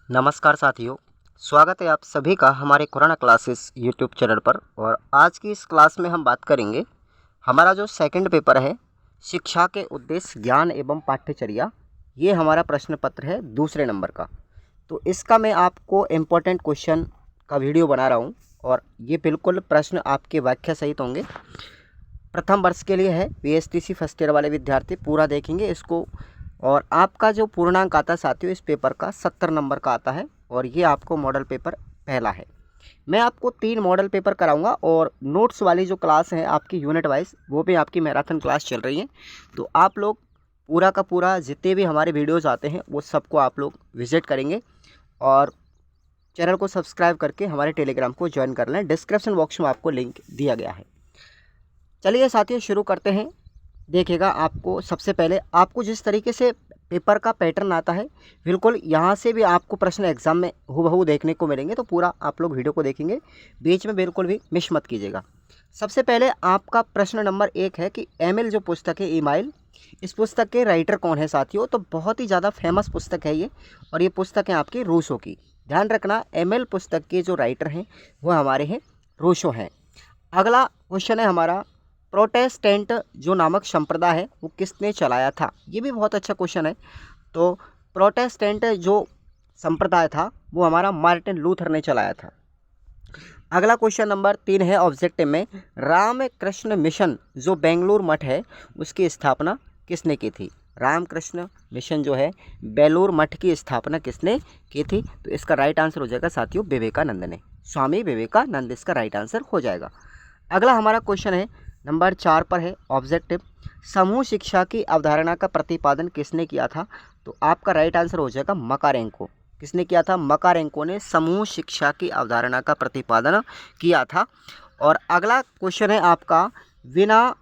नमस्कार साथियों, स्वागत है आप सभी का हमारे कोरोना क्लासेस यूट्यूब चैनल पर। और आज की इस क्लास में हम बात करेंगे हमारा जो सेकंड पेपर है, शिक्षा के उद्देश्य, ज्ञान एवं पाठ्यचर्या। ये हमारा प्रश्न पत्र है दूसरे नंबर का। तो इसका मैं आपको इम्पोर्टेंट क्वेश्चन का वीडियो बना रहा हूँ और ये बिल्कुल प्रश्न आपके व्याख्या सहित होंगे। प्रथम वर्ष के लिए है, VSTC फर्स्ट ईयर वाले विद्यार्थी पूरा देखेंगे इसको। और आपका जो पूर्णांक आता है साथियों इस पेपर का 70 नंबर का आता है और ये आपको मॉडल पेपर पहला है। मैं आपको 3 मॉडल पेपर कराऊंगा और नोट्स वाली जो क्लास है आपकी यूनिट वाइज वो भी आपकी मैराथन क्लास चल रही है। तो आप लोग पूरा का पूरा जितने भी हमारे वीडियोज़ आते हैं वो सबको आप लोग विजिट करेंगे और चैनल को सब्सक्राइब करके हमारे टेलीग्राम को ज्वाइन कर लें। डिस्क्रिप्शन बॉक्स में आपको लिंक दिया गया है। चलिए साथियों शुरू करते हैं। देखिएगा, आपको सबसे पहले आपको जिस तरीके से पेपर का पैटर्न आता है बिल्कुल यहाँ से भी आपको प्रश्न एग्जाम में हूबहू देखने को मिलेंगे। तो पूरा आप लोग वीडियो को देखेंगे, बीच में बिल्कुल भी मिस मत कीजिएगा। सबसे पहले आपका प्रश्न नंबर 1 है कि एमिल जो पुस्तक है ईमाइल, इस पुस्तक के राइटर कौन है साथियों। तो बहुत ही ज़्यादा फेमस पुस्तक है ये और ये पुस्तक है आपकी रूसो की। ध्यान रखना, एमिल पुस्तक के जो राइटर हैं वो हमारे हैं रूसो हैं। अगला क्वेश्चन है हमारा, प्रोटेस्टेंट जो नामक संप्रदाय है वो किसने चलाया था। ये भी बहुत अच्छा क्वेश्चन है। तो प्रोटेस्टेंट जो संप्रदाय था वो हमारा मार्टिन लूथर ने चलाया था। अगला क्वेश्चन नंबर 3 है ऑब्जेक्टिव में, रामकृष्ण मिशन जो बेंगलुरु मठ है उसकी स्थापना किसने की थी। रामकृष्ण मिशन जो है बेलूर मठ की स्थापना किसने की थी। तो इसका राइट आंसर हो जाएगा साथियों विवेकानंद ने, स्वामी विवेकानंद इसका राइट आंसर हो जाएगा। अगला हमारा क्वेश्चन है नंबर 4 पर है ऑब्जेक्टिव, समूह शिक्षा की अवधारणा का प्रतिपादन किसने किया था। तो आपका राइट आंसर हो जाएगा मकारेंको। किसने किया था? मकारेंको ने समूह शिक्षा की अवधारणा का प्रतिपादन किया था। और अगला क्वेश्चन है आपका, बिना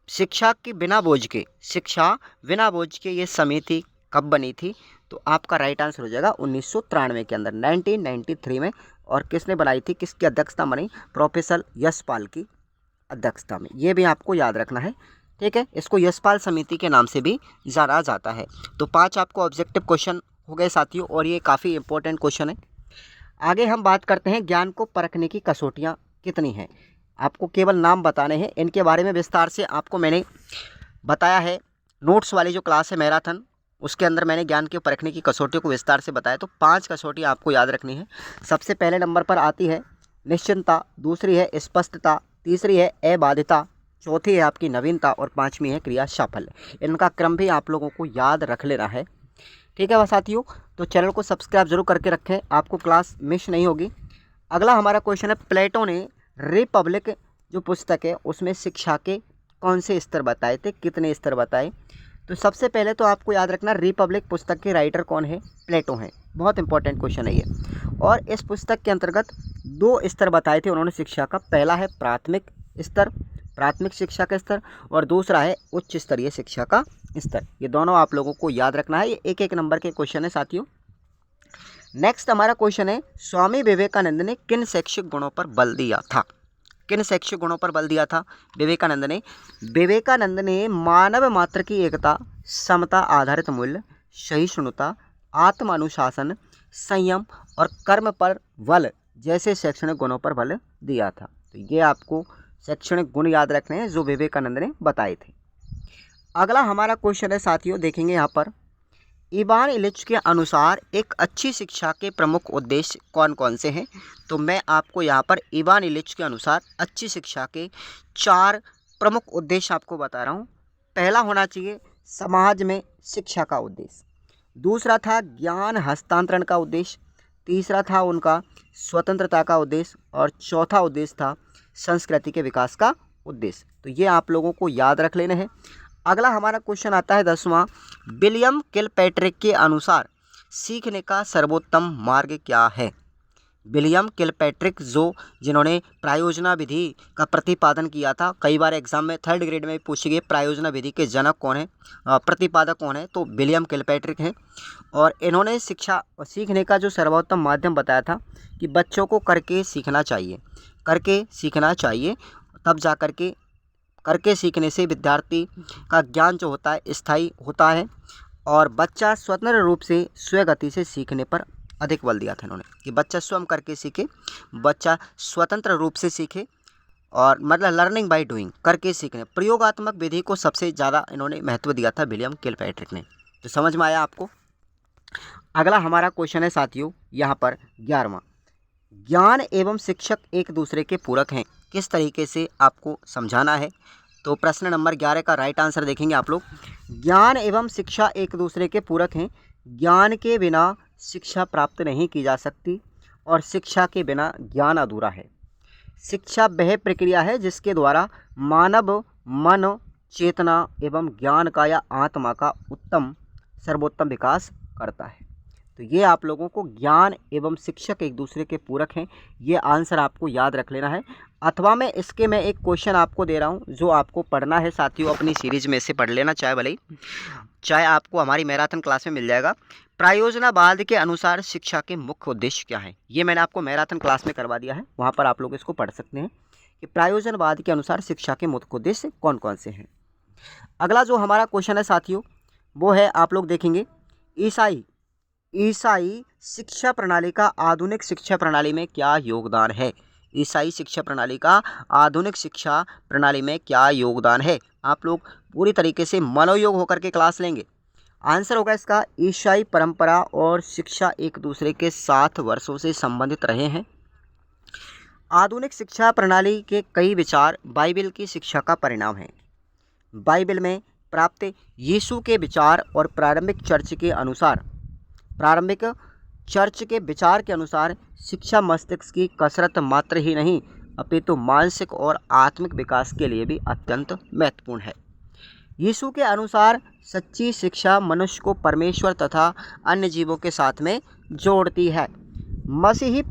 शिक्षा की बिना बोझ के, शिक्षा बिना बोझ के ये समिति कब बनी थी। तो आपका राइट आंसर हो जाएगा 1993 के अंदर, 1993 में। और किसने बनाई थी, किसकी अध्यक्षता बनी? प्रोफेसर यशपाल की अध्यक्षता में। ये भी आपको याद रखना है, ठीक है। इसको यशपाल समिति के नाम से भी जाना जाता है। तो 5 आपको ऑब्जेक्टिव क्वेश्चन हो गए साथियों और ये काफ़ी इंपॉर्टेंट क्वेश्चन है। आगे हम बात करते हैं, ज्ञान को परखने की कसौटियाँ कितनी हैं। आपको केवल नाम बताने हैं, इनके बारे में विस्तार से आपको मैंने बताया है। नोट्स वाली जो क्लास है मैराथन, उसके अंदर मैंने ज्ञान के परखने की कसौटियों को विस्तार से बताया। तो 5 कसौटियाँ आपको याद रखनी है। सबसे पहले नंबर पर आती है निश्चिंतता, दूसरी है स्पष्टता, तीसरी है अबाधितता, चौथी है आपकी नवीनता और 5वीं है क्रिया साफल्य। इनका क्रम भी आप लोगों को याद रख लेना है, ठीक है साथियों। तो चैनल को सब्सक्राइब जरूर करके रखें, आपको क्लास मिस नहीं होगी। अगला हमारा क्वेश्चन है, प्लेटो ने रिपब्लिक जो पुस्तक है उसमें शिक्षा के कौन से स्तर बताए थे, कितने स्तर बताए। तो सबसे पहले तो आपको याद रखना, रिपब्लिक पुस्तक के राइटर कौन है? प्लेटो हैं। बहुत इंपॉर्टेंट क्वेश्चन है ये। और इस पुस्तक के अंतर्गत 2 स्तर बताए थे उन्होंने शिक्षा का। पहला है प्राथमिक स्तर, प्राथमिक शिक्षा का स्तर, और दूसरा है उच्च स्तरीय शिक्षा का स्तर। ये दोनों आप लोगों को याद रखना है, ये 1-1 नंबर के क्वेश्चन है साथियों। नेक्स्ट हमारा क्वेश्चन है, स्वामी विवेकानंद ने किन शैक्षिक गुणों पर बल दिया था। किन शैक्षिक गुणों पर बल दिया था विवेकानंद ने? विवेकानंद ने मानव मात्र की एकता, समता आधारित मूल्य, सहिष्णुता, आत्मानुशासन, संयम और कर्म पर बल जैसे शैक्षणिक गुणों पर बल दिया था। तो ये आपको शैक्षणिक गुण याद रखने हैं जो विवेकानंद ने बताए थे। अगला हमारा क्वेश्चन है साथियों, देखेंगे यहाँ पर, इवान इलिच के अनुसार एक अच्छी शिक्षा के प्रमुख उद्देश्य कौन कौन से हैं। तो मैं आपको यहाँ पर इवान इलिच के अनुसार अच्छी शिक्षा के 4 प्रमुख उद्देश्य आपको बता रहा हूँ। पहला होना चाहिए समाज में शिक्षा का उद्देश्य, दूसरा था ज्ञान हस्तांतरण का उद्देश्य, तीसरा था उनका स्वतंत्रता का उद्देश्य और चौथा उद्देश्य था संस्कृति के विकास का उद्देश्य। तो ये आप लोगों को याद रख लेने हैं। अगला हमारा क्वेश्चन आता है 10वां, विलियम किलपैट्रिक के अनुसार सीखने का सर्वोत्तम मार्ग क्या है। विलियम किलपैट्रिक जिन्होंने प्रायोजना विधि का प्रतिपादन किया था, कई बार एग्जाम में 3rd ग्रेड में पूछी गई प्रायोजना विधि के जनक कौन है, प्रतिपादक कौन है। तो विलियम किलपैट्रिक हैं। और इन्होंने शिक्षा और सीखने का जो सर्वोत्तम माध्यम बताया था कि बच्चों को करके सीखना चाहिए, करके सीखना चाहिए, तब जा करके सीखने से विद्यार्थी का ज्ञान जो होता है स्थायी होता है। और बच्चा स्वतंत्र रूप से स्वगति से सीखने पर अधिक बल दिया था इन्होंने कि बच्चा स्वयं करके सीखे, बच्चा स्वतंत्र रूप से सीखे और मतलब लर्निंग बाय डूइंग करके सीखने, प्रयोगात्मक विधि को सबसे ज़्यादा इन्होंने महत्व दिया था विलियम किलपैट्रिक ने। तो समझ में आया आपको। अगला हमारा क्वेश्चन है साथियों यहाँ पर 11वां, ज्ञान एवं शिक्षक एक दूसरे के पूरक हैं, किस तरीके से आपको समझाना है। तो प्रश्न नंबर 11 का राइट आंसर देखेंगे आप लोग। ज्ञान एवं शिक्षा एक दूसरे के पूरक हैं, ज्ञान के बिना शिक्षा प्राप्त नहीं की जा सकती और शिक्षा के बिना ज्ञान अधूरा है। शिक्षा वह प्रक्रिया है जिसके द्वारा मानव मन, चेतना एवं ज्ञान का या आत्मा का सर्वोत्तम विकास करता है। तो ये आप लोगों को ज्ञान एवं शिक्षक एक दूसरे के पूरक हैं, ये आंसर आपको याद रख लेना है। अथवा मैं एक क्वेश्चन आपको दे रहा हूँ जो आपको पढ़ना है साथियों, अपनी सीरीज में से पढ़ लेना, चाहे आपको हमारी मैराथन क्लास में मिल जाएगा। प्रायोजनवाद के अनुसार शिक्षा के मुख्य उद्देश्य क्या है, ये मैंने आपको मैराथन क्लास में करवा दिया है, वहाँ पर आप लोग इसको पढ़ सकते हैं कि प्रायोजनवाद के अनुसार शिक्षा के मुख्य उद्देश्य कौन कौन से हैं। अगला जो हमारा क्वेश्चन है साथियों वो है, आप लोग देखेंगे, ईसाई शिक्षा प्रणाली का आधुनिक शिक्षा प्रणाली में क्या योगदान है। ईसाई शिक्षा प्रणाली का आधुनिक शिक्षा प्रणाली में क्या योगदान है। आप लोग पूरी तरीके से मनोयोग होकर के क्लास लेंगे। आंसर होगा इसका, ईसाई परंपरा और शिक्षा एक दूसरे के साथ वर्षों से संबंधित रहे हैं। आधुनिक शिक्षा प्रणाली के कई विचार बाइबल की शिक्षा का परिणाम हैं। बाइबल में प्राप्त यीशु के विचार और प्रारंभिक चर्च के विचार के अनुसार शिक्षा मस्तिष्क की कसरत मात्र ही नहीं अपितु मानसिक और आत्मिक विकास के लिए भी अत्यंत महत्वपूर्ण है। यीशु के अनुसार सच्ची शिक्षा मनुष्य को परमेश्वर तथा अन्य जीवों के साथ में जोड़ती है। मसीही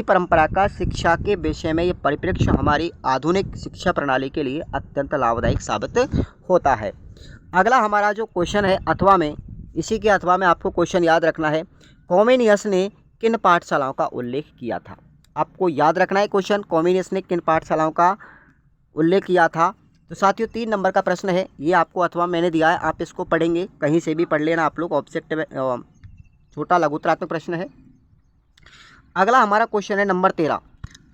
परंपरा का शिक्षा के विषय में ये परिप्रेक्ष्य हमारी आधुनिक शिक्षा प्रणाली के लिए अत्यंत लाभदायक साबित होता है। अगला हमारा जो क्वेश्चन है अथवा में, इसी के अथवा में आपको क्वेश्चन याद रखना है, कॉमिनियस ने किन पाठशालाओं का उल्लेख किया था। आपको याद रखना है क्वेश्चन, कॉमिनियस ने किन पाठशालाओं का उल्लेख किया था। तो साथियों 3 नंबर का प्रश्न है, ये आपको अथवा मैंने दिया है, आप इसको पढ़ेंगे, कहीं से भी पढ़ लेना आप लोग, ऑब्जेक्टिव छोटा लघुत्तरात्मक प्रश्न है। अगला हमारा क्वेश्चन है नंबर 13,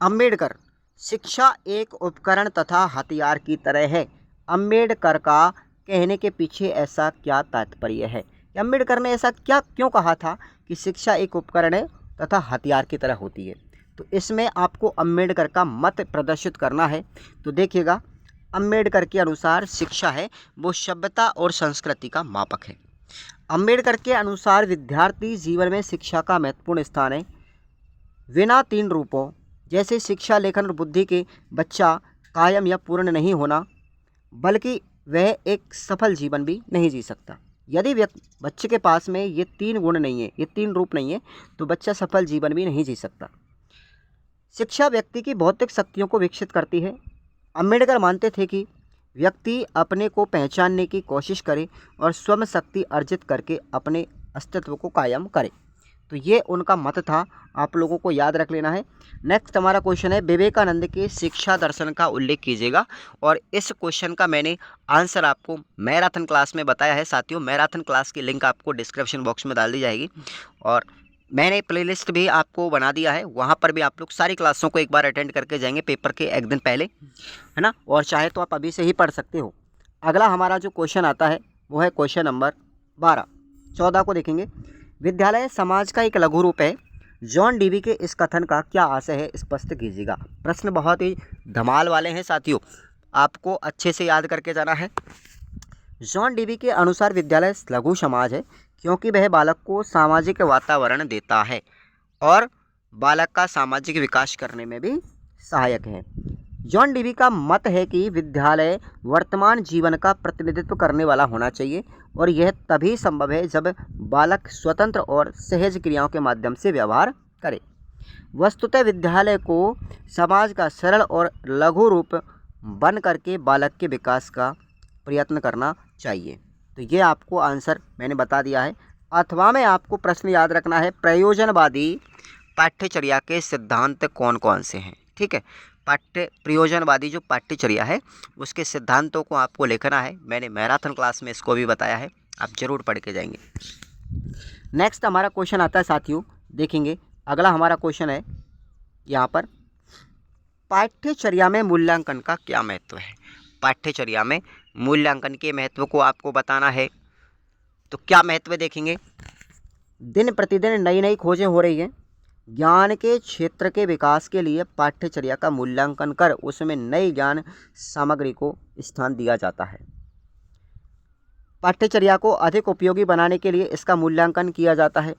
अम्बेडकर, शिक्षा एक उपकरण तथा हथियार की तरह है। अम्बेडकर का कहने के पीछे ऐसा क्या तात्पर्य है। अम्बेडकर ने ऐसा क्यों कहा था कि शिक्षा एक उपकरण है तथा हथियार की तरह होती है। तो इसमें आपको अम्बेडकर का मत प्रदर्शित करना है। तो देखिएगा, अम्बेडकर के अनुसार शिक्षा है वो सभ्यता और संस्कृति का मापक है। अम्बेडकर के अनुसार विद्यार्थी जीवन में शिक्षा का महत्वपूर्ण स्थान है। बिना 3 रूपों जैसे शिक्षा, लेखन और बुद्धि के बच्चा कायम या पूर्ण नहीं होना, बल्कि वह एक सफल जीवन भी नहीं जी सकता। यदि बच्चे के पास में ये 3 गुण नहीं है, ये 3 रूप नहीं है, तो बच्चा सफल जीवन भी नहीं जी सकता। शिक्षा व्यक्ति की भौतिक शक्तियों को विकसित करती है। अम्बेडकर मानते थे कि व्यक्ति अपने को पहचानने की कोशिश करे और स्वयं शक्ति अर्जित करके अपने अस्तित्व को कायम करे। तो ये उनका मत था, आप लोगों को याद रख लेना है। नेक्स्ट हमारा क्वेश्चन है, विवेकानंद के शिक्षा दर्शन का उल्लेख कीजिएगा। और इस क्वेश्चन का मैंने आंसर आपको मैराथन क्लास में बताया है साथियों। मैराथन क्लास की लिंक आपको डिस्क्रिप्शन बॉक्स में डाल दी जाएगी और मैंने प्लेलिस्ट भी आपको बना दिया है, वहाँ पर भी आप लोग सारी क्लासों को एक बार अटेंड करके जाएंगे पेपर के एक दिन पहले, है ना। और चाहे तो आप अभी से ही पढ़ सकते हो। अगला हमारा जो क्वेश्चन आता है वो है क्वेश्चन नंबर 14 को देखेंगे। विद्यालय समाज का एक लघु रूप है। जॉन डीवी के इस कथन का क्या आशय है, स्पष्ट कीजिएगा। प्रश्न बहुत ही धमाल वाले हैं साथियों, आपको अच्छे से याद करके जाना है। जॉन डीवी के अनुसार विद्यालय लघु समाज है क्योंकि वह बालक को सामाजिक वातावरण देता है और बालक का सामाजिक विकास करने में भी सहायक है। जॉन डीवी का मत है कि विद्यालय वर्तमान जीवन का प्रतिनिधित्व करने वाला होना चाहिए और यह तभी संभव है जब बालक स्वतंत्र और सहज क्रियाओं के माध्यम से व्यवहार करे। वस्तुतः विद्यालय को समाज का सरल और लघु रूप बन करके बालक के विकास का प्रयत्न करना चाहिए। तो ये आपको आंसर मैंने बता दिया है। अथवा में आपको प्रश्न याद रखना है, प्रयोजनवादी पाठ्यचर्या के सिद्धांत कौन कौन से हैं। ठीक है, प्रयोजनवादी जो पाठ्यचर्या है उसके सिद्धांतों को आपको लिखना है। मैंने मैराथन क्लास में इसको भी बताया है, आप जरूर पढ़ के जाएंगे। नेक्स्ट हमारा क्वेश्चन आता है साथियों, देखेंगे अगला हमारा क्वेश्चन है यहाँ पर, पाठ्यचर्या में मूल्यांकन का क्या महत्व है। पाठ्यचर्या में मूल्यांकन के महत्व को आपको बताना है। तो क्या महत्व है देखेंगे, दिन प्रतिदिन नई नई खोजें हो रही हैं। ज्ञान के क्षेत्र के विकास के लिए पाठ्यचर्या का मूल्यांकन कर उसमें नई ज्ञान सामग्री को स्थान दिया जाता है। पाठ्यचर्या को अधिक उपयोगी बनाने के लिए इसका मूल्यांकन किया जाता है।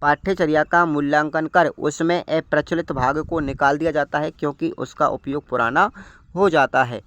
पाठ्यचर्या का मूल्यांकन कर उसमें अप्रचलित भाग को निकाल दिया जाता है क्योंकि उसका उपयोग पुराना हो जाता है।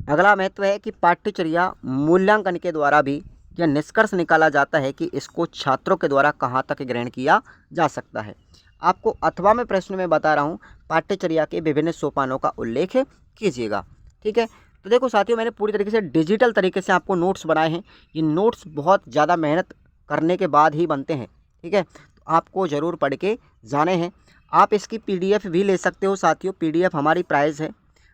अगला महत्व है कि पाठ्यचर्या मूल्यांकन के द्वारा भी यह निष्कर्ष निकाला जाता है कि इसको छात्रों के द्वारा कहाँ तक ग्रहण किया जा सकता है। आपको अथवा में प्रश्न में बता रहा हूँ, पाठ्यचर्या के विभिन्न सोपानों का उल्लेख कीजिएगा। ठीक है, तो देखो साथियों, मैंने पूरी तरीके से डिजिटल तरीके से आपको नोट्स बनाए हैं। ये नोट्स बहुत ज़्यादा मेहनत करने के बाद ही बनते हैं। ठीक है, तो आपको ज़रूर पढ़ के जाने हैं। आप इसकी PDF भी ले सकते हो साथियों। PDF हमारी प्राइस है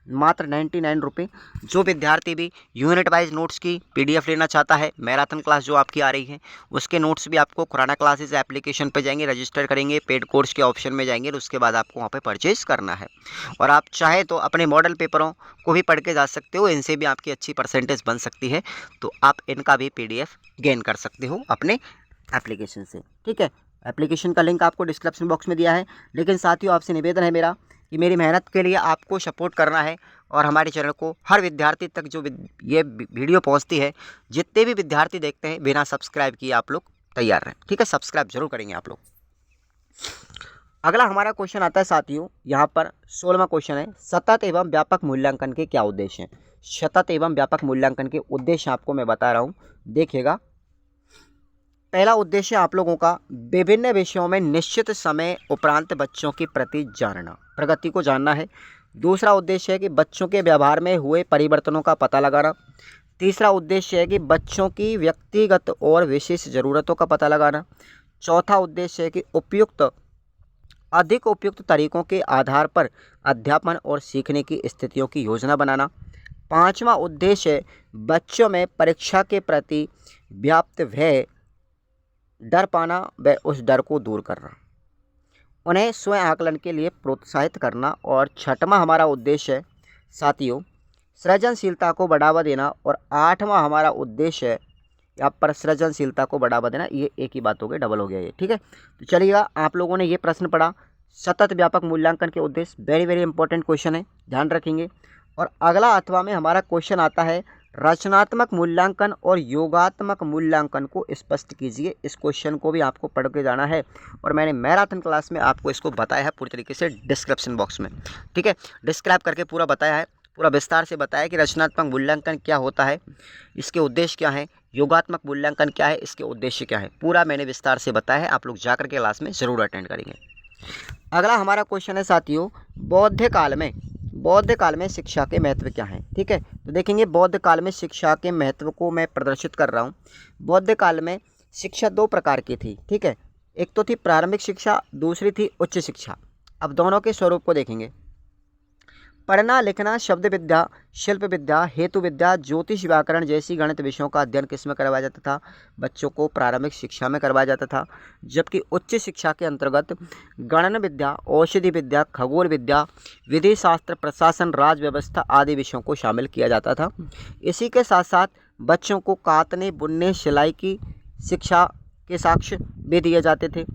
मात्र 99 रुपये। जो विद्यार्थी भी यूनिट वाइज नोट्स की PDF लेना चाहता है, मैराथन क्लास जो आपकी आ रही है उसके नोट्स भी आपको खुराना क्लासेस एप्लीकेशन पे जाएंगे, रजिस्टर करेंगे, पेड कोर्स के ऑप्शन में जाएंगे और उसके बाद आपको वहाँ पे परचेज करना है। और आप चाहे तो अपने मॉडल पेपरों को भी पढ़ के जा सकते हो, इनसे भी आपकी अच्छी परसेंटेज बन सकती है। तो आप इनका भी PDF गेन कर सकते हो अपने एप्लीकेशन से। ठीक है, एप्लीकेशन का लिंक आपको डिस्क्रिप्शन बॉक्स में दिया है। लेकिन साथियों, आपसे निवेदन है मेरा कि मेरी मेहनत के लिए आपको सपोर्ट करना है और हमारे चैनल को हर विद्यार्थी तक जो ये वीडियो पहुंचती है, जितने भी विद्यार्थी देखते हैं, बिना सब्सक्राइब किए आप लोग तैयार रहें। ठीक है, सब्सक्राइब जरूर करेंगे आप लोग। अगला हमारा क्वेश्चन आता है साथियों, यहाँ पर 16वां क्वेश्चन है, सतत एवं व्यापक मूल्यांकन के क्या उद्देश्य हैं। सतत एवं व्यापक मूल्यांकन के उद्देश्य आपको मैं बता रहा हूँ, देखिएगा। पहला उद्देश्य आप लोगों का विभिन्न विषयों में निश्चित समय उपरांत बच्चों की प्रगति को जानना है। दूसरा उद्देश्य है कि बच्चों के व्यवहार में हुए परिवर्तनों का पता लगाना। तीसरा उद्देश्य है कि बच्चों की व्यक्तिगत और विशेष ज़रूरतों का पता लगाना। चौथा उद्देश्य है कि अधिक उपयुक्त तरीकों के आधार पर अध्यापन और सीखने की स्थितियों की योजना बनाना। पाँचवा उद्देश्य है बच्चों में परीक्षा के प्रति व्याप्त भय, डर पाना व उस डर को दूर करना, उन्हें स्वयं आकलन के लिए प्रोत्साहित करना। और छठवां हमारा उद्देश्य है साथियों, सृजनशीलता को बढ़ावा देना। और आठवां हमारा उद्देश्य है यहाँ पर सृजनशीलता को बढ़ावा देना। ये एक ही बात हो गई, डबल हो गया ये। ठीक है, तो चलिएगा, आप लोगों ने ये प्रश्न पढ़ा, सतत व्यापक मूल्यांकन के उद्देश्य। वेरी वेरी इंपॉर्टेंट क्वेश्चन है, ध्यान रखेंगे। और अगला अथवा में हमारा क्वेश्चन आता है, रचनात्मक मूल्यांकन और योगात्मक मूल्यांकन को स्पष्ट कीजिए। इस क्वेश्चन को भी आपको पढ़ के जाना है और मैंने मैराथन क्लास में आपको इसको बताया है पूरी तरीके से डिस्क्रिप्शन बॉक्स में। ठीक है, डिस्क्राइब करके पूरा बताया है, पूरा विस्तार से बताया कि रचनात्मक मूल्यांकन क्या होता है, इसके उद्देश्य क्या है, योगात्मक मूल्यांकन क्या है, इसके उद्देश्य क्या है, पूरा मैंने विस्तार से बताया है। आप लोग जाकर के क्लास में ज़रूर अटेंड करेंगे। अगला हमारा क्वेश्चन है साथियों, बौद्ध काल में शिक्षा के महत्व क्या हैं। ठीक है, तो देखेंगे बौद्ध काल में शिक्षा के महत्व को मैं प्रदर्शित कर रहा हूँ। बौद्ध काल में शिक्षा दो प्रकार की थी। ठीक है, एक तो थी प्रारंभिक शिक्षा, दूसरी थी उच्च शिक्षा। अब दोनों के स्वरूप को देखेंगे। पढ़ना लिखना, शब्द विद्या, शिल्प विद्या, हेतु विद्या, ज्योतिष, व्याकरण जैसी गणित विषयों का अध्ययन किसमें करवाया जाता था, बच्चों को प्रारंभिक शिक्षा में करवाया जाता था। जबकि उच्च शिक्षा के अंतर्गत गणन विद्या, औषधि विद्या, खगोल विद्या, विधि शास्त्र, प्रशासन, राज व्यवस्था आदि विषयों को शामिल किया जाता था। इसी के साथ साथ बच्चों को काटने, बुनने, सिलाई की शिक्षा के साक्ष्य भी दिए जाते थे।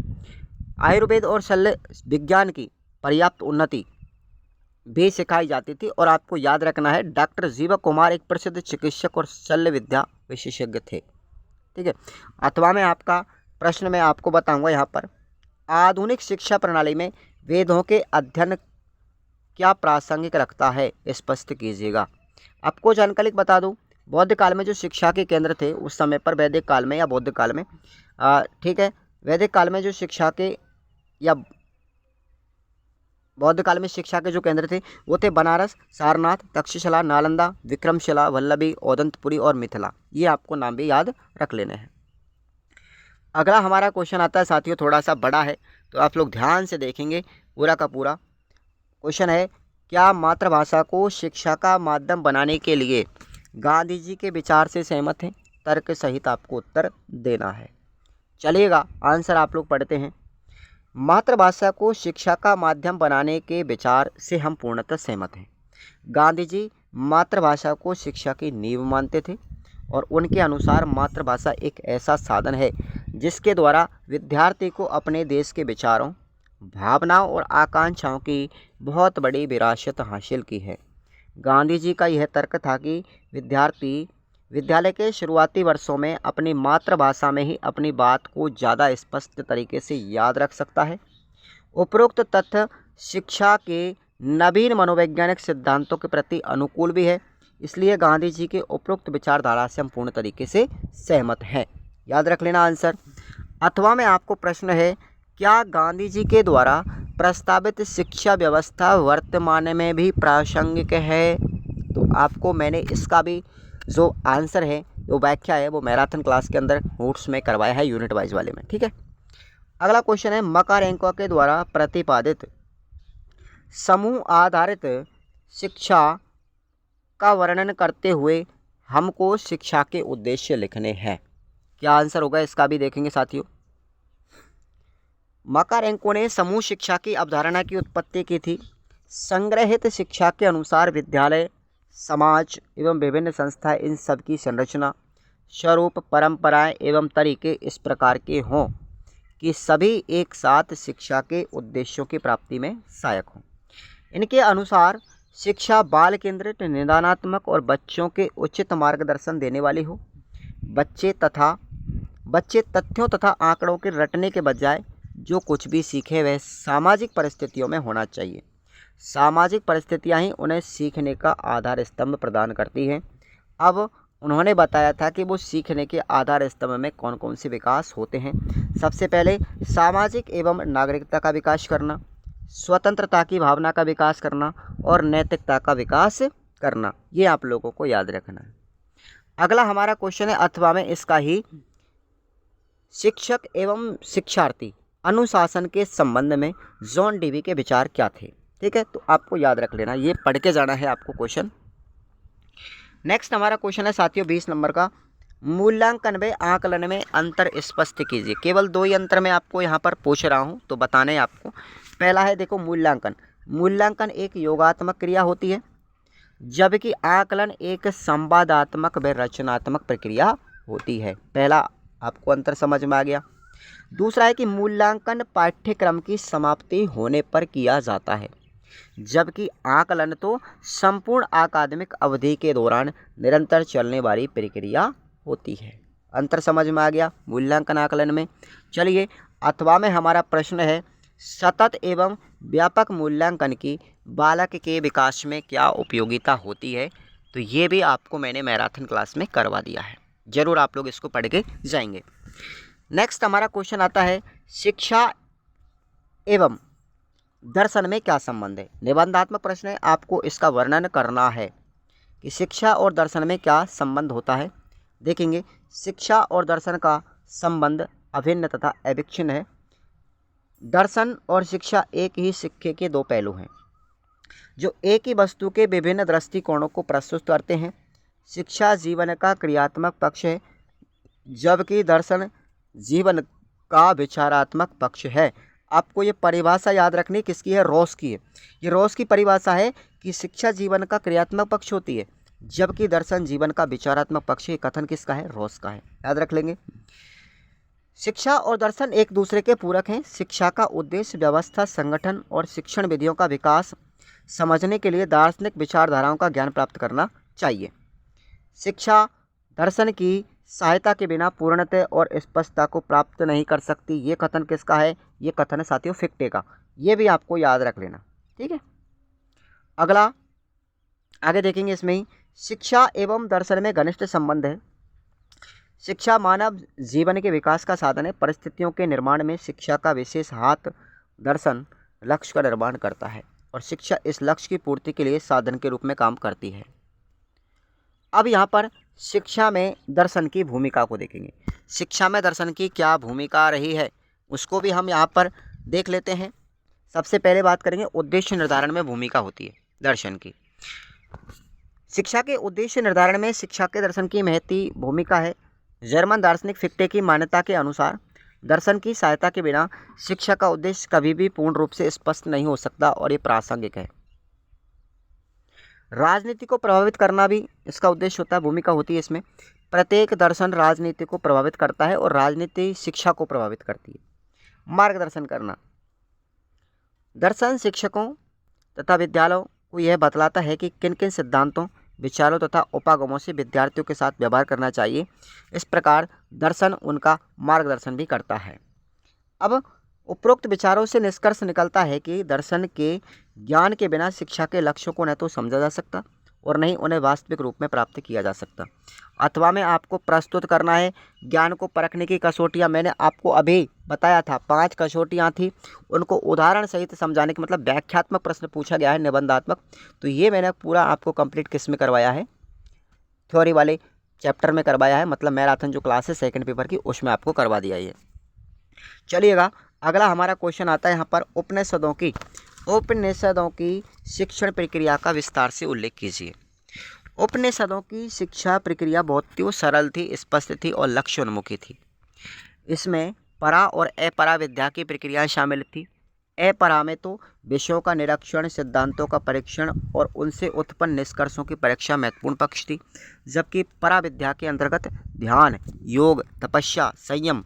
आयुर्वेद और शल्य विज्ञान की पर्याप्त उन्नति भी सिखाई जाती थी। और आपको याद रखना है, डॉक्टर जीवा कुमार एक प्रसिद्ध चिकित्सक और शल्य विद्या विशेषज्ञ थे। ठीक है, अथवा में आपका प्रश्न मैं आपको बताऊंगा यहाँ पर, आधुनिक शिक्षा प्रणाली में वेदों के अध्ययन क्या प्रासंगिक रखता है, स्पष्ट कीजिएगा। आपको जानकारी बता दूं, बौद्ध काल में जो शिक्षा के केंद्र थे उस समय पर, वैदिक काल में या बौद्ध काल में, ठीक है, वैदिक काल में जो शिक्षा के या बौद्ध काल में शिक्षा के जो केंद्र थे वो थे बनारस, सारनाथ, तक्षशिला, नालंदा, विक्रमशिला, वल्लभी, औदंतपुरी और मिथिला। ये आपको नाम भी याद रख लेने हैं। अगला हमारा क्वेश्चन आता है साथियों, थोड़ा सा बड़ा है तो आप लोग ध्यान से देखेंगे पूरा का पूरा। क्वेश्चन है, क्या मातृभाषा को शिक्षा का माध्यम बनाने के लिए गांधी जी के विचार से सहमत हैं। तर्क सहित आपको उत्तर देना है। चलिएगा आंसर आप लोग पढ़ते हैं। मातृभाषा को शिक्षा का माध्यम बनाने के विचार से हम पूर्णतः सहमत हैं। गांधी जी मातृभाषा को शिक्षा की नींव मानते थे और उनके अनुसार मातृभाषा एक ऐसा साधन है जिसके द्वारा विद्यार्थी को अपने देश के विचारों, भावनाओं और आकांक्षाओं की बहुत बड़ी विरासत हासिल की है। गांधी जी का यह तर्क था कि विद्यार्थी विद्यालय के शुरुआती वर्षों में अपनी मातृभाषा में ही अपनी बात को ज़्यादा स्पष्ट तरीके से याद रख सकता है। उपरोक्त तथ्य शिक्षा के नवीन मनोवैज्ञानिक सिद्धांतों के प्रति अनुकूल भी है, इसलिए गांधी जी के उपरोक्त विचारधारा से हम पूर्ण तरीके से सहमत हैं। याद रख लेना आंसर। अथवा में आपको प्रश्न है, क्या गांधी जी के द्वारा प्रस्तावित शिक्षा व्यवस्था वर्तमान में भी प्रासंगिक है? तो आपको मैंने इसका भी जो आंसर है, जो व्याख्या है, वो मैराथन क्लास के अंदर नोट्स में करवाया है यूनिट वाइज वाले में। ठीक है। अगला क्वेश्चन है, मकारेंको के द्वारा प्रतिपादित समूह आधारित शिक्षा का वर्णन करते हुए हमको शिक्षा के उद्देश्य लिखने हैं। क्या आंसर होगा इसका भी देखेंगे साथियों। मकारेंको ने समूह शिक्षा की अवधारणा की उत्पत्ति की थी। संग्रहित शिक्षा के अनुसार विद्यालय, समाज एवं विभिन्न संस्थाएं, इन सब की संरचना, स्वरूप, परंपराएं एवं तरीके इस प्रकार के हों कि सभी एक साथ शिक्षा के उद्देश्यों की प्राप्ति में सहायक हों। इनके अनुसार शिक्षा बाल केंद्रित, निदानात्मक और बच्चों के उचित मार्गदर्शन देने वाली हो। बच्चे तथ्यों तथा आंकड़ों के रटने के बजाय जो कुछ भी सीखे वह सामाजिक परिस्थितियों में होना चाहिए। सामाजिक परिस्थितियां ही उन्हें सीखने का आधार स्तंभ प्रदान करती हैं। अब उन्होंने बताया था कि वो सीखने के आधार स्तंभ में कौन कौन से विकास होते हैं। सबसे पहले सामाजिक एवं नागरिकता का विकास करना, स्वतंत्रता की भावना का विकास करना और नैतिकता का विकास करना। ये आप लोगों को याद रखना है। अगला हमारा क्वेश्चन है, अथवा में इसका ही, शिक्षक एवं शिक्षार्थी अनुशासन के संबंध में जॉन डीवी के विचार क्या थे? ठीक है, तो आपको याद रख लेना, ये पढ़ के जाना है आपको क्वेश्चन। नेक्स्ट हमारा क्वेश्चन है साथियों 20 नंबर का, मूल्यांकन व आकलन में अंतर स्पष्ट कीजिए। केवल 2 ही अंतर मैं आपको यहाँ पर पूछ रहा हूँ, तो बताने हैं आपको। पहला है, देखो, मूल्यांकन एक योगात्मक क्रिया होती है, जबकि आकलन एक संवादात्मक व रचनात्मक प्रक्रिया होती है। पहला आपको अंतर समझ में आ गया। दूसरा है कि मूल्यांकन पाठ्यक्रम की समाप्ति होने पर किया जाता है, जबकि आकलन तो संपूर्ण अकादमिक अवधि के दौरान निरंतर चलने वाली प्रक्रिया होती है। अंतर समझ में आ गया मूल्यांकन आकलन में। चलिए, अथवा में हमारा प्रश्न है, सतत एवं व्यापक मूल्यांकन की बालक के विकास में क्या उपयोगिता होती है? तो ये भी आपको मैंने मैराथन क्लास में करवा दिया है, ज़रूर आप लोग इसको पढ़ के जाएंगे। नेक्स्ट हमारा क्वेश्चन आता है, शिक्षा एवं दर्शन में क्या संबंध है? निबंधात्मक प्रश्न है, आपको इसका वर्णन करना है कि शिक्षा और दर्शन में क्या संबंध होता है। देखेंगे, शिक्षा और दर्शन का संबंध अभिन्न तथा अविच्छिन्न है। दर्शन और शिक्षा एक ही सिक्के के 2 पहलू हैं, जो एक ही वस्तु के विभिन्न दृष्टिकोणों को प्रस्तुत करते हैं। शिक्षा जीवन का क्रियात्मक पक्ष है, जबकि दर्शन जीवन का विचारात्मक पक्ष है। आपको ये परिभाषा याद रखनी किसकी है? रॉस की है। ये रॉस की परिभाषा है कि शिक्षा जीवन का क्रियात्मक पक्ष होती है, जबकि दर्शन जीवन का विचारात्मक पक्ष। ये कथन किसका है? रॉस का है, याद रख लेंगे। शिक्षा और दर्शन एक दूसरे के पूरक हैं। शिक्षा का उद्देश्य व्यवस्था, संगठन और शिक्षण विधियों का विकास समझने के लिए दार्शनिक विचारधाराओं का ज्ञान प्राप्त करना चाहिए। शिक्षा दर्शन की सहायता के बिना पूर्णता और स्पष्टता को प्राप्त नहीं कर सकती। ये कथन किसका है? ये कथन है साथियों फिक्टे का। ये भी आपको याद रख लेना, ठीक है। अगला आगे देखेंगे, इसमें ही शिक्षा एवं दर्शन में घनिष्ठ संबंध है। शिक्षा मानव जीवन के विकास का साधन है। परिस्थितियों के निर्माण में शिक्षा का विशेष हाथ दर्शन लक्ष्य का निर्माण करता है और शिक्षा इस लक्ष्य की पूर्ति के लिए साधन के रूप में काम करती है। अब यहाँ पर शिक्षा में दर्शन की भूमिका को देखेंगे। शिक्षा में दर्शन की क्या भूमिका रही है उसको भी हम यहाँ पर देख लेते हैं। सबसे पहले बात करेंगे उद्देश्य निर्धारण में भूमिका होती है दर्शन की। शिक्षा के उद्देश्य निर्धारण में शिक्षा के दर्शन की महती भूमिका है। जर्मन दार्शनिक फिक्टे की मान्यता के अनुसार दर्शन की सहायता के बिना शिक्षा का उद्देश्य कभी भी पूर्ण रूप से स्पष्ट नहीं हो सकता और ये प्रासंगिक है। राजनीति को प्रभावित करना भी इसका उद्देश्य होता है, भूमिका होती है इसमें। प्रत्येक दर्शन राजनीति को प्रभावित करता है और राजनीति शिक्षा को प्रभावित करती है। मार्गदर्शन करना, दर्शन शिक्षकों तथा विद्यालयों को यह बतलाता है कि किन किन सिद्धांतों, विचारों तथा उपागमों से विद्यार्थियों के साथ व्यवहार करना चाहिए। इस प्रकार दर्शन उनका मार्गदर्शन भी करता है। अब उपरोक्त विचारों से निष्कर्ष निकलता है कि दर्शन के ज्ञान के बिना शिक्षा के लक्ष्यों को न तो समझा जा सकता और न ही उन्हें वास्तविक रूप में प्राप्त किया जा सकता। अथवा में आपको प्रस्तुत करना है ज्ञान को परखने की कसौटियाँ। मैंने आपको अभी बताया था 5 कसौटियाँ थी, उनको उदाहरण सहित समझाने के मतलब व्याख्यात्मक प्रश्न पूछा गया है, निबंधात्मक। तो ये मैंने पूरा आपको कंप्लीट किस में करवाया है, थ्योरी वाले चैप्टर में करवाया है, मतलब मैराथन जो क्लास है सेकंड पेपर की उसमें आपको करवा दिया ये। चलिएगा अगला हमारा क्वेश्चन आता है यहाँ पर, उपनिषदों की शिक्षण प्रक्रिया का विस्तार से उल्लेख कीजिए। उपनिषदों की शिक्षा प्रक्रिया बहुत ही सरल थी, स्पष्ट थी और लक्ष्योन्मुखी थी। इसमें परा और अपरा विद्या की प्रक्रियाएं शामिल थी। अपरा में तो विषयों का निरीक्षण, सिद्धांतों का परीक्षण और उनसे उत्पन्न निष्कर्षों की परीक्षा महत्वपूर्ण पक्ष थी, जबकि परा विद्या के अंतर्गत ध्यान, योग, तपस्या, संयम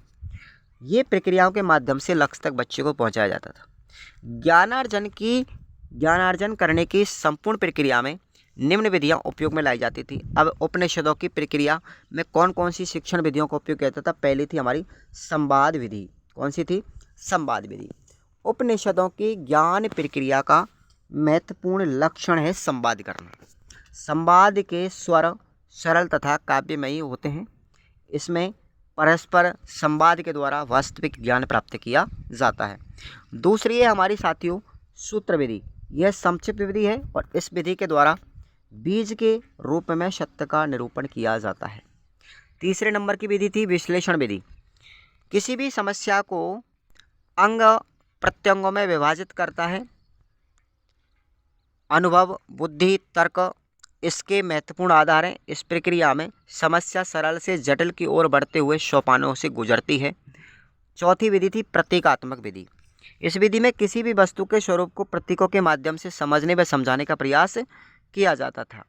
ये प्रक्रियाओं के माध्यम से लक्ष्य तक बच्चे को पहुंचाया जाता था। ज्ञानार्जन करने की संपूर्ण प्रक्रिया में निम्न विधियां उपयोग में लाई जाती थी। अब उपनिषदों की प्रक्रिया में कौन कौन सी शिक्षण विधियों का उपयोग किया जाता था? पहली थी हमारी संवाद विधि। कौन सी थी? संवाद विधि। उपनिषदों की ज्ञान प्रक्रिया का महत्वपूर्ण लक्षण है संवाद करना। संवाद के स्वर सरल तथा काव्यमयी होते हैं। इसमें परस्पर संवाद के द्वारा वास्तविक ज्ञान प्राप्त किया जाता है। दूसरी है हमारी साथियों सूत्र विधि। यह संक्षिप्त विधि है और इस विधि के द्वारा बीज के रूप में सत्य का निरूपण किया जाता है। तीसरे नंबर की विधि थी विश्लेषण विधि। किसी भी समस्या को अंग प्रत्यंगों में विभाजित करता है। अनुभव, बुद्धि, तर्क इसके महत्वपूर्ण आधार हैं। इस प्रक्रिया में समस्या सरल से जटिल की ओर बढ़ते हुए सोपानों से गुजरती है। चौथी विधि थी प्रतीकात्मक विधि। इस विधि में किसी भी वस्तु के स्वरूप को प्रतीकों के माध्यम से समझने व समझाने का प्रयास किया जाता था।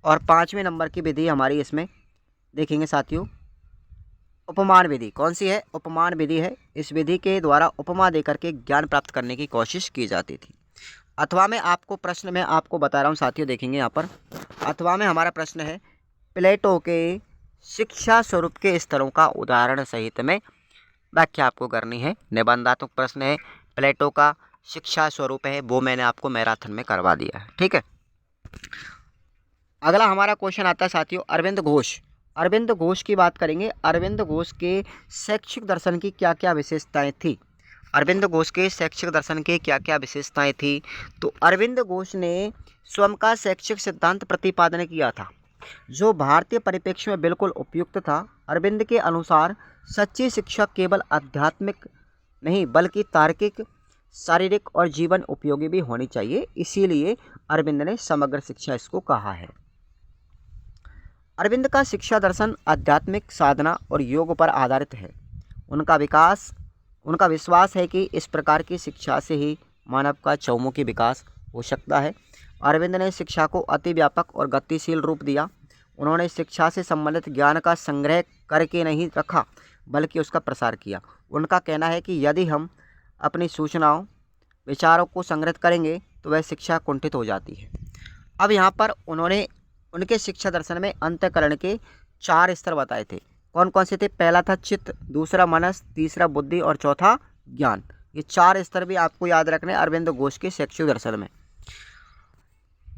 और 5वें नंबर की विधि हमारी इसमें देखेंगे साथियों उपमान विधि। कौन सी है? उपमान विधि है। इस विधि के द्वारा उपमा देकर के ज्ञान प्राप्त करने की कोशिश की जाती थी। अथवा में आपको प्रश्न में आपको बता रहा हूँ साथियों, देखेंगे यहाँ पर अथवा में हमारा प्रश्न है प्लेटो के शिक्षा स्वरूप के स्तरों का उदाहरण सहित में व्याख्या आपको करनी है। निबंधात्मक प्रश्न है, प्लेटो का शिक्षा स्वरूप है वो मैंने आपको मैराथन में करवा दिया है। ठीक है। अगला हमारा क्वेश्चन आता है साथियों अरविंद घोष। अरविंद घोष की बात करेंगे। अरविंद घोष के शैक्षिक दर्शन की क्या क्या विशेषताएं थी? अरविंद घोष के शैक्षिक दर्शन की क्या क्या विशेषताएं थी? तो अरविंद घोष ने स्वयं का शैक्षिक सिद्धांत प्रतिपादन किया था जो भारतीय परिप्रेक्ष्य में बिल्कुल उपयुक्त था। अरविंद के अनुसार सच्ची शिक्षा केवल आध्यात्मिक नहीं बल्कि तार्किक, शारीरिक और जीवन उपयोगी भी होनी चाहिए। इसीलिए अरविंद ने समग्र शिक्षा इसको कहा है। अरविंद का शिक्षा दर्शन आध्यात्मिक साधना और योग पर आधारित है। उनका विश्वास है कि इस प्रकार की शिक्षा से ही मानव का चहुमुखी विकास हो सकता है। अरविंद ने शिक्षा को अति व्यापक और गतिशील रूप दिया। उन्होंने शिक्षा से संबंधित ज्ञान का संग्रह करके नहीं रखा बल्कि उसका प्रसार किया। उनका कहना है कि यदि हम अपनी सूचनाओं, विचारों को संग्रहित करेंगे तो वह शिक्षा कुंठित हो जाती है। अब यहाँ पर उन्होंने उनके शिक्षा दर्शन में अंतःकरण के 4 स्तर बताए थे। कौन कौन से थे? पहला था चित्त, दूसरा मनस, तीसरा बुद्धि और चौथा ज्ञान। ये 4 स्तर भी आपको याद रखने अरविंद घोष के शैक्षिक दर्शन में।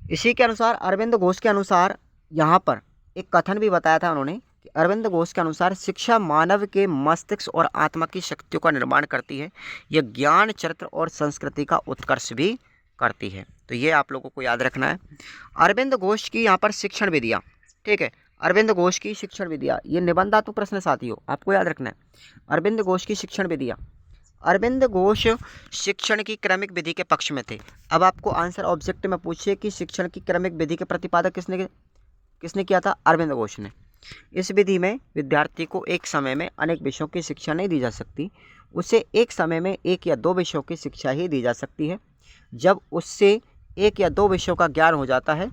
इसी के अनुसार अरविंद घोष के अनुसार यहाँ पर एक कथन भी बताया था उन्होंने कि अरविंद घोष के अनुसार शिक्षा मानव के मस्तिष्क और आत्मा की शक्तियों का निर्माण करती है। यह ज्ञान, चरित्र और संस्कृति का उत्कर्ष भी करती है। तो ये आप लोगों को याद रखना है। अरविंद घोष की यहाँ पर शिक्षण विधियाँ, ठीक है, अरविंद घोष की शिक्षण विधियाँ, ये निबंधात्मक प्रश्न साथियों आपको याद रखना है। अरविंद घोष की शिक्षण विधियाँ, अरविंद घोष शिक्षण की क्रमिक विधि के पक्ष में थे। अब आपको आंसर ऑब्जेक्ट में पूछिए कि शिक्षण की क्रमिक विधि के प्रतिपादक किसने किया था? अरविंद घोष ने। इस विधि में विद्यार्थी को एक समय में अनेक विषयों की शिक्षा नहीं दी जा सकती, उसे एक समय में एक या दो विषयों की शिक्षा ही दी जा सकती है। जब उससे एक या दो विषयों का ज्ञान हो जाता है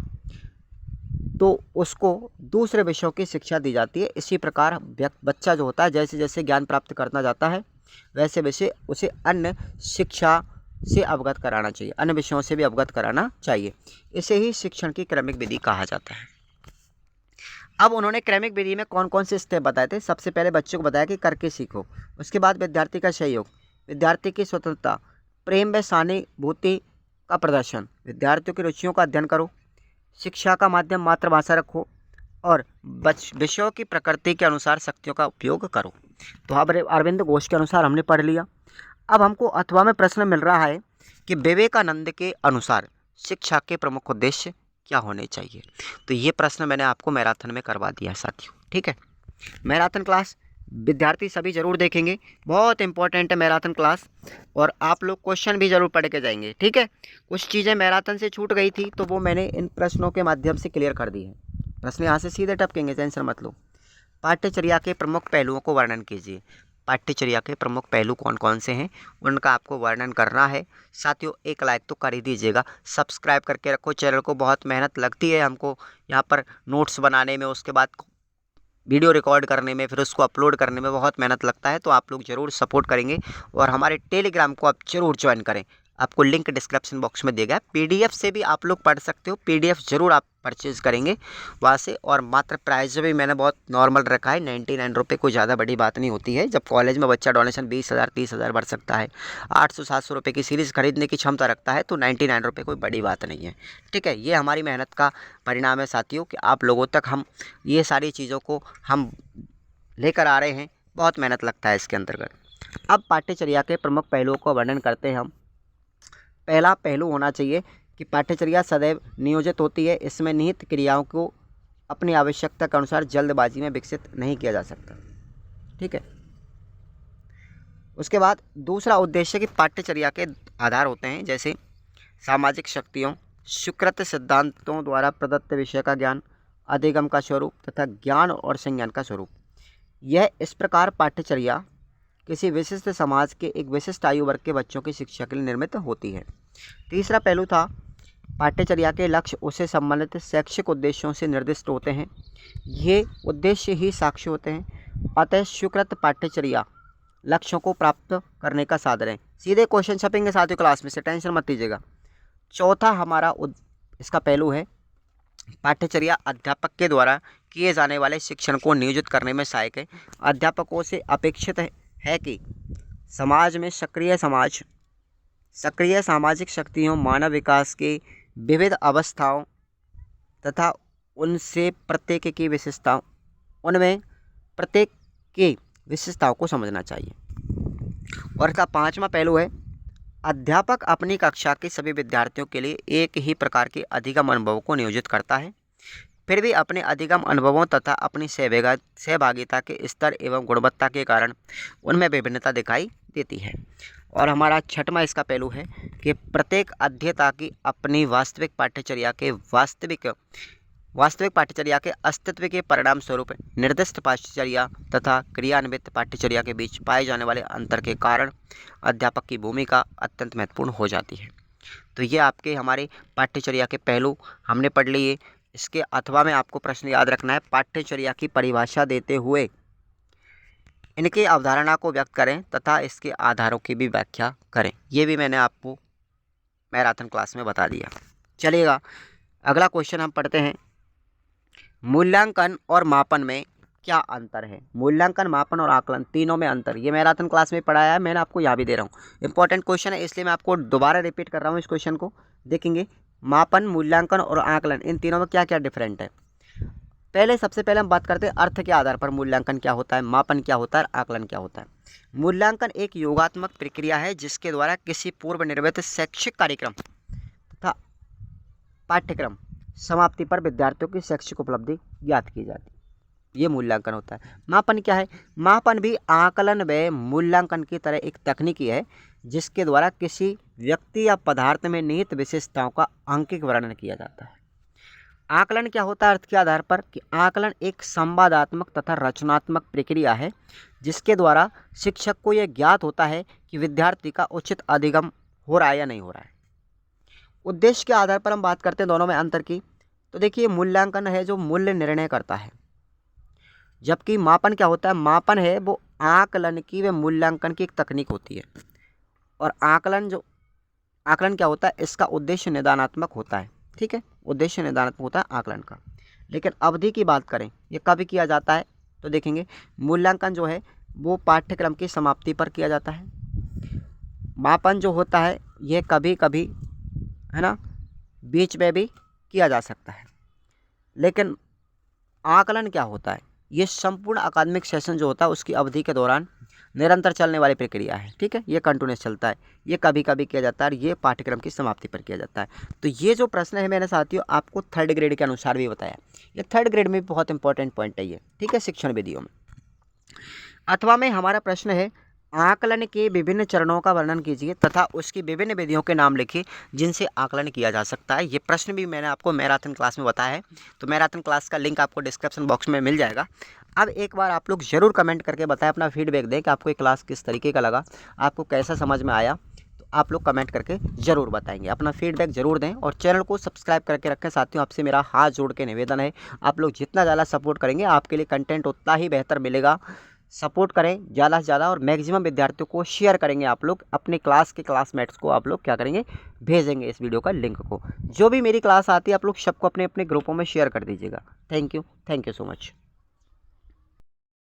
तो उसको दूसरे विषयों की शिक्षा दी जाती है। इसी प्रकार बच्चा जो होता है जैसे जैसे ज्ञान प्राप्त करना जाता है वैसे वैसे उसे अन्य शिक्षा से अवगत कराना चाहिए, अन्य विषयों से भी अवगत कराना चाहिए। इसे ही शिक्षण की क्रमिक विधि कहा जाता है। अब उन्होंने क्रमिक विधि में कौन कौन से स्टेप बताए थे। सबसे पहले बच्चों को बताया कि करके सीखो, उसके बाद विद्यार्थी का सहयोग, विद्यार्थी की स्वतंत्रता, प्रेम व सहानुभूति का प्रदर्शन, विद्यार्थियों की रुचियों का अध्ययन करो, शिक्षा का माध्यम मातृभाषा रखो और विषयों की प्रकृति के अनुसार शक्तियों का उपयोग करो। तो अब अरविंद घोष के अनुसार हमने पढ़ लिया। अब हमको अथवा में प्रश्न मिल रहा है कि विवेकानंद के अनुसार शिक्षा के प्रमुख उद्देश्य क्या होने चाहिए। तो ये प्रश्न मैंने आपको मैराथन में करवा दिया है साथियों, ठीक है। मैराथन क्लास विद्यार्थी सभी जरूर देखेंगे, बहुत इंपॉर्टेंट है मैराथन क्लास। और आप लोग क्वेश्चन भी जरूर पढ़ के जाएंगे, ठीक है। कुछ चीज़ें मैराथन से छूट गई थी तो वो मैंने इन प्रश्नों के माध्यम से क्लियर कर दी है। प्रश्न यहाँ से सीधे टपकेंगे, टेंशन मत लो। पाठ्यचर्या के प्रमुख पहलुओं को वर्णन कीजिए। पाठ्यचर्या के प्रमुख पहलू कौन कौन से हैं उनका आपको वर्णन करना है। साथियों एक लाइक तो कर ही दीजिएगा, सब्सक्राइब करके रखो चैनल को, बहुत मेहनत लगती है हमको यहाँ पर नोट्स बनाने में, उसके बाद वीडियो रिकॉर्ड करने में, फिर उसको अपलोड करने में बहुत मेहनत लगता है। तो आप लोग ज़रूर सपोर्ट करेंगे और हमारे टेलीग्राम को आप ज़रूर ज्वाइन करें, आपको लिंक डिस्क्रिप्शन बॉक्स में दिया गया है। पीडीएफ से भी आप लोग पढ़ सकते हो, पीडीएफ ज़रूर आप परचेज़ करेंगे वहाँ से। और मात्र प्राइस भी मैंने बहुत नॉर्मल रखा है, 99 रुपये, कोई ज़्यादा बड़ी बात नहीं होती है। जब कॉलेज में बच्चा डोनेशन 20,000 30,000 भर सकता है, 800-700 रुपये की सीरीज़ खरीदने की क्षमता रखता है, तो 99 रुपये कोई बड़ी बात नहीं है, ठीक है। ये हमारी मेहनत का परिणाम है साथियों कि आप लोगों तक हम ये सारी चीज़ों को हम लेकर आ रहे हैं, बहुत मेहनत लगता है इसके अंतर्गत। अब पाठ्यचर्या के प्रमुख पहलुओं को वर्णन करते हैं हम। पहला पहलू होना चाहिए कि पाठ्यचर्या सदैव नियोजित होती है, इसमें निहित क्रियाओं को अपनी आवश्यकता के अनुसार जल्दबाजी में विकसित नहीं किया जा सकता, ठीक है। उसके बाद दूसरा उद्देश्य कि पाठ्यचर्या के आधार होते हैं जैसे सामाजिक शक्तियों, स्वीकृत सिद्धांतों द्वारा प्रदत्त विषय का ज्ञान, अधिगम का स्वरूप तथा ज्ञान और संज्ञान का स्वरूप। यह इस प्रकार पाठ्यचर्या किसी विशिष्ट समाज के एक विशिष्ट आयु वर्ग के बच्चों की शिक्षा के लिए निर्मित होती है। तीसरा पहलू था पाठ्यचर्या के लक्ष्य उससे संबंधित शैक्षिक उद्देश्यों से निर्दिष्ट होते हैं, ये उद्देश्य ही साक्ष्य होते हैं। अतः स्वीकृत पाठ्यचर्या लक्ष्यों को प्राप्त करने का साधन है। सीधे क्वेश्चन छपेंगे साथियों क्लास में से, टेंशन मत लीजिएगा। चौथा हमारा इसका पहलू है पाठ्यचर्या अध्यापक के द्वारा किए जाने वाले शिक्षण को नियोजित करने में सहायक है। अध्यापकों से अपेक्षित है कि समाज में सक्रिय सामाजिक शक्तियों, मानव विकास के विविध अवस्थाओं तथा उनमें प्रत्येक की विशेषताओं को समझना चाहिए। और इसका पांचवा पहलू है अध्यापक अपनी कक्षा के सभी विद्यार्थियों के लिए एक ही प्रकार के अधिगम अनुभवों को नियोजित करता है, फिर भी अपने अधिगम अनुभवों तथा अपनी सहभागिता के स्तर एवं गुणवत्ता के कारण उनमें विभिन्नता दिखाई देती है। और हमारा छठवां इसका पहलू है कि प्रत्येक अध्येता की अपनी वास्तविक पाठ्यचर्या पाठ्यचर्या के अस्तित्व के परिणाम स्वरूप निर्दिष्ट पाठ्यचर्या तथा क्रियान्वित पाठ्यचर्या के बीच पाए जाने वाले अंतर के कारण अध्यापक की भूमिका अत्यंत महत्वपूर्ण हो जाती है। तो ये आपके हमारे पाठ्यचर्या के पहलू हमने पढ़ लिए। इसके अथवा में आपको प्रश्न याद रखना है, पाठ्यचर्या की परिभाषा देते हुए इनकी अवधारणा को व्यक्त करें तथा इसके आधारों की भी व्याख्या करें। ये भी मैंने आपको मैराथन क्लास में बता दिया। चलिएगा अगला क्वेश्चन हम पढ़ते हैं। मूल्यांकन और मापन में क्या अंतर है। मूल्यांकन, मापन और आकलन तीनों में अंतर, ये मैराथन क्लास में पढ़ाया है, मैंने आपको यहाँ भी दे रहा हूँ। इंपॉर्टेंट क्वेश्चन है इसलिए मैं आपको दोबारा रिपीट कर रहा हूँ इस क्वेश्चन को। देखेंगे मापन, मूल्यांकन और आकलन, इन तीनों में क्या क्या डिफरेंट है। सबसे पहले हम बात करते हैं अर्थ के आधार पर मूल्यांकन क्या होता है, मापन क्या होता है, आकलन क्या होता है। मूल्यांकन एक योगात्मक प्रक्रिया है जिसके द्वारा किसी पूर्व निर्मित शैक्षिक कार्यक्रम तथा पाठ्यक्रम समाप्ति पर विद्यार्थियों की शैक्षिक उपलब्धि ज्ञात की जाती है, ये मूल्यांकन होता है। मापन क्या है, मापन भी आकलन व मूल्यांकन की तरह एक तकनीकी है जिसके द्वारा किसी व्यक्ति या पदार्थ में निहित विशेषताओं का आंकिक वर्णन किया जाता है। आकलन क्या होता है अर्थ के आधार पर कि आकलन एक संवादात्मक तथा रचनात्मक प्रक्रिया है जिसके द्वारा शिक्षक को यह ज्ञात होता है कि विद्यार्थी का उचित अधिगम हो रहा है या नहीं हो रहा है। उद्देश्य के आधार पर हम बात करते हैं दोनों में अंतर की, तो देखिए मूल्यांकन है जो मूल्य निर्णय करता है, जबकि मापन क्या होता है, मापन है वो आकलन की व मूल्यांकन की एक तकनीक होती है। और आकलन क्या होता है, इसका उद्देश्य निदानात्मक होता है। ठीक है, उद्देश्य निदानात्मक होता है आकलन का। लेकिन अवधि की बात करें, ये कब किया जाता है, तो देखेंगे मूल्यांकन जो है वो पाठ्यक्रम की समाप्ति पर किया जाता है। मापन जो होता है ये कभी कभी, है ना, बीच में भी किया जा सकता है। लेकिन आकलन क्या होता है, ये संपूर्ण अकादमिक सेशन जो होता है उसकी अवधि के दौरान निरंतर चलने वाली प्रक्रिया है। ठीक है, ये कंटिन्यूस चलता है, ये कभी कभी किया जाता है और ये पाठ्यक्रम की समाप्ति पर किया जाता है। तो ये जो प्रश्न है मैंने साथियों आपको थर्ड ग्रेड के अनुसार भी बताया, ये थर्ड ग्रेड में भी बहुत इंपॉर्टेंट पॉइंट है ये। ठीक है, शिक्षण विधियों में। अथवा में हमारा प्रश्न है आकलन के विभिन्न चरणों का वर्णन कीजिए तथा उसकी विभिन्न विधियों के नाम लिखिए जिनसे आकलन किया जा सकता है। ये प्रश्न भी मैंने आपको मैराथन क्लास में बताया है, तो मैराथन क्लास का लिंक आपको डिस्क्रिप्शन बॉक्स में मिल जाएगा। अब एक बार आप लोग ज़रूर कमेंट करके बताएं, अपना फीडबैक दें कि आपको ये क्लास किस तरीके का लगा, आपको कैसा समझ में आया। तो आप लोग कमेंट करके ज़रूर बताएंगे, अपना फीडबैक ज़रूर दें और चैनल को सब्सक्राइब करके रखें। साथियों आपसे मेरा हाथ जोड़ के निवेदन है, आप लोग जितना ज़्यादा सपोर्ट करेंगे आपके लिए कंटेंट उतना ही बेहतर मिलेगा। सपोर्ट करें ज़्यादा से ज़्यादा और मैक्सिमम विद्यार्थियों को शेयर करेंगे। आप लोग अपने क्लास के क्लासमेट्स को आप लोग क्या करेंगे, भेजेंगे इस वीडियो का लिंक को। जो भी मेरी क्लास आती है आप लोग सबको अपने अपने ग्रुपों में शेयर कर दीजिएगा। Thank you so much.